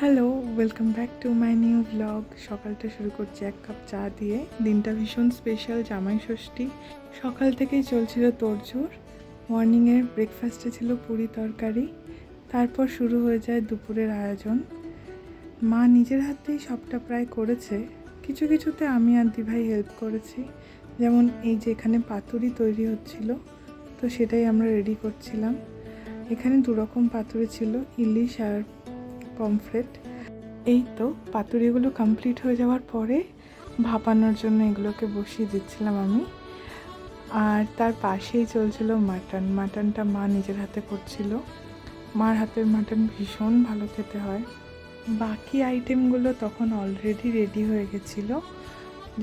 Hello, welcome back to my new blog. সকালটা শুরু করছি এক কাপ চা দিয়ে। দিনটা ভীষণ স্পেশাল, জামাই ষষ্ঠী। সকাল থেকেই চলছিল তোড়জোড়। মর্নিংয়ের ব্রেকফাস্টে ছিল পুরি তরকারি। তারপর শুরু হয়ে যায় দুপুরের আয়োজন। মা নিজের হাতেই সবটা প্রায় করেছে, কিছু কিছুতে আমি আর দিভাই হেল্প করেছি। যেমন এই যে এখানে পাতুরি তৈরি হচ্ছিল, তো সেটাই আমরা রেডি করছিলাম। এখানে দুরকম পাতুরি ছিল, ইলিশ আর পমফ্রেট। এই তো পাতুরিগুলো কমপ্লিট হয়ে যাওয়ার পরে ভাপানোর জন্য এগুলোকে বসিয়ে দিচ্ছিলাম আমি। আর তার পাশেই চলছিল মাটনটা মা নিজের হাতে করছিল। মার হাতের মাটন ভীষণ ভালো খেতে হয়। বাকি আইটেমগুলো তখন অলরেডি রেডি হয়ে গেছিলো,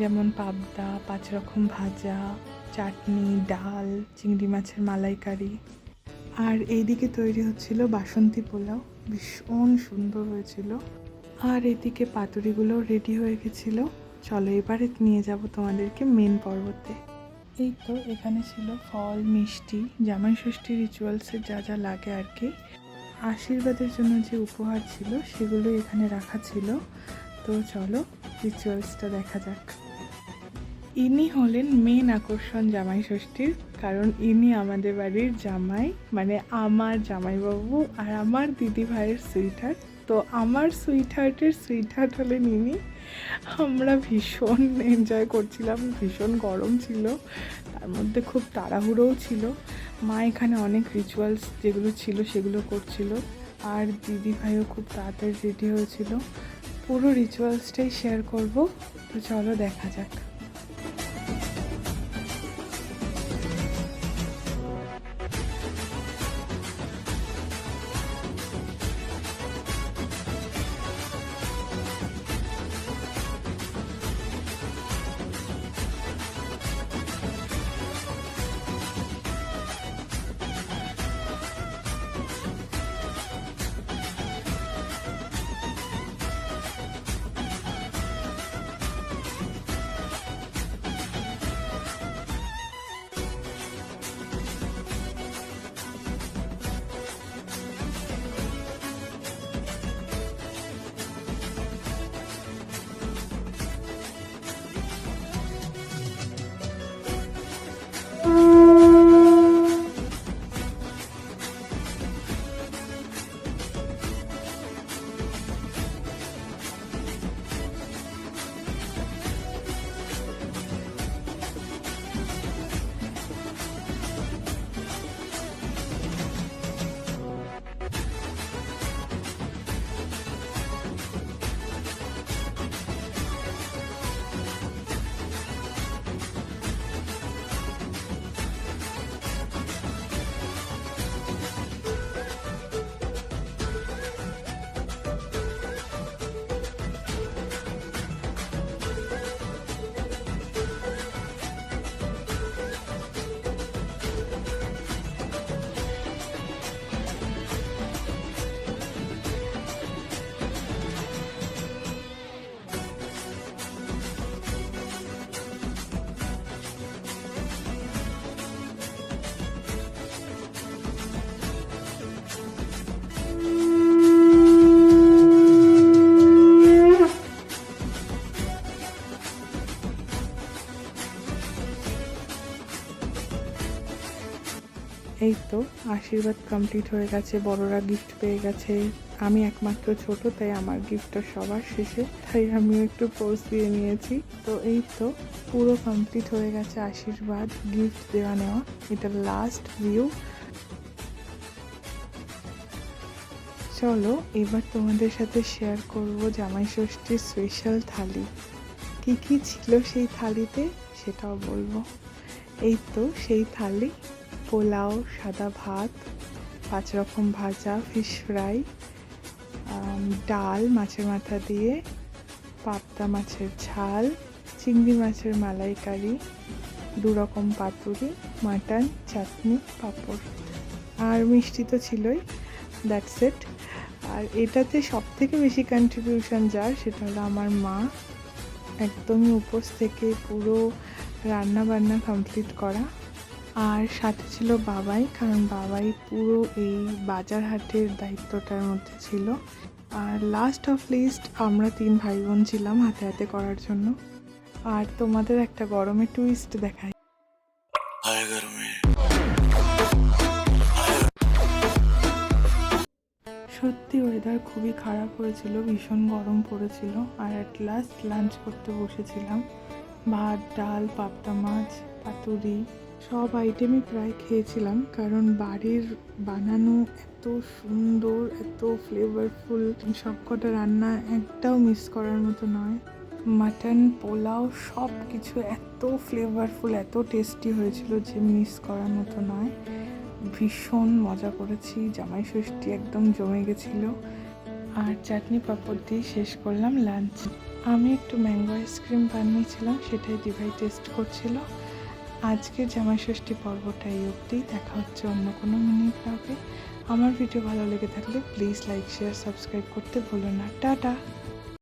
যেমন পাবদা, 5 রকম ভাজা, চাটনি, ডাল, চিংড়ি মাছের মালাইকারি। আর এইদিকে তৈরি হচ্ছিল বাসন্তী পোলাও, ভীষণ সুন্দর হয়েছিল। আর এদিকে পাতুরিগুলো রেডি হয়ে গেছিলো। চলো এবারে নিয়ে যাব তোমাদেরকে মেন পর্বতে। এই তো এখানে ছিল ফল, মিষ্টি, জামাই ষষ্ঠী রিচুয়ালসের যা যা লাগে আর কি। আশীর্বাদের জন্য যে উপহার ছিল সেগুলো এখানে রাখা ছিল। তো চলো রিচুয়ালসটা দেখা যাক। ইনি হলেন মেন আকর্ষণ জামাই ষষ্ঠীর, কারণ ইনি আমাদের বাড়ির জামাই, মানে আমার জামাইবাবু আর আমার দিদি ভাইয়ের সুইটহার্ট। তো আমার সুইটহার্টের সুইটহার্ট হলেন ইনি। আমরা ভীষণ এনজয় করছিলাম, ভীষণ গরম ছিল, তার মধ্যে খুব তাড়াহুড়োও ছিল। মা এখানে অনেক রিচুয়ালস যেগুলো ছিল সেগুলো করছিল, আর দিদি ভাইও খুব তাড়াতাড়ি রেডি হয়েছিল। পুরো রিচুয়ালসটাই শেয়ার করব, তো চলো দেখা যাক। এই তো আশীর্বাদ কমপ্লিট হয়ে গেছে, বড়রা গিফট পেয়ে গেছে। আমি একমাত্র ছোট, তাই আমার গিফটটা সবার শেষে, তাই আমিও একটু পোজ দিয়ে নিয়েছি। তো এই তো পুরো কমপ্লিট হয়ে গেছে আশীর্বাদ, গিফট দেওয়া নেওয়া। এটা লাস্ট ভিউ। চলো এবার তোমাদের সাথে শেয়ার করব জামাই ষষ্ঠীর স্পেশাল থালি। কী কী ছিল সেই থালিতে সেটাও বলবো। এই তো সেই থালি, পোলাও, সাদা ভাত, 5 রকম ভাজা, ফিশ ফ্রাই, ডাল মাছের মাথা দিয়ে, পাবদা মাছের ঝাল, চিংড়ি মাছের মালাইকারি, 2 রকম পাতুরি, মাটন, চাটনি, পাঁপড়, আর মিষ্টি তো ছিলই। That's it. আর এটাতে সবথেকে বেশি কন্ট্রিবিউশন যার, সেটা হলো আমার মা। একদমই উপোস থেকে পুরো রান্না বান্না কমপ্লিট করা। আর সাথে ছিল বাবাই, কারণ বাবাই পুরো এই বাজার হাটের দায়িত্বটার মধ্যে ছিল। আর লাস্ট অফ লিস্ট আমরা 3 ভাই বোন ছিলাম হাতে হাতে করার জন্য। আর তোমাদের একটা গরমের টুইস্ট দেখাই। সত্যি ওয়েদার খুবই খারাপ হয়েছিল, ভীষণ গরম পড়েছিল। আর অ্যাট লাস্ট লাঞ্চ করতে বসেছিলাম। ভাত, ডাল, পাবদা মাছ, পাতুরি সব আইটেমই প্রায় খেয়েছিলাম, কারণ বাড়ির বানানো এত সুন্দর, এত ফ্লেভারফুল সব কটা রান্না একটাও মিস করার মতো নয়। মাটন, পোলাও সব কিছু এত ফ্লেভারফুল, এত টেস্টি হয়েছিল যে মিস করার মতো নয়। ভীষণ মজা করেছি, জামাই ষষ্ঠী একদম জমে গেছিলো। আর চাটনি পাঁপড় দিয়ে শেষ করলাম লাঞ্চ। আমি একটু ম্যাঙ্গো আইসক্রিম বানিয়েছিলাম, সেটাই দিভাই টেস্ট করছিল। আজকের জামাই ষষ্ঠী পর্বটা এই অবধি। দেখা হচ্ছে অন্য কোনো মিনি ব্লগে। আমার ভিডিও ভালো লেগে থাকলে প্লিজ লাইক, শেয়ার, সাবস্ক্রাইব করতে ভুলো না। টাটা।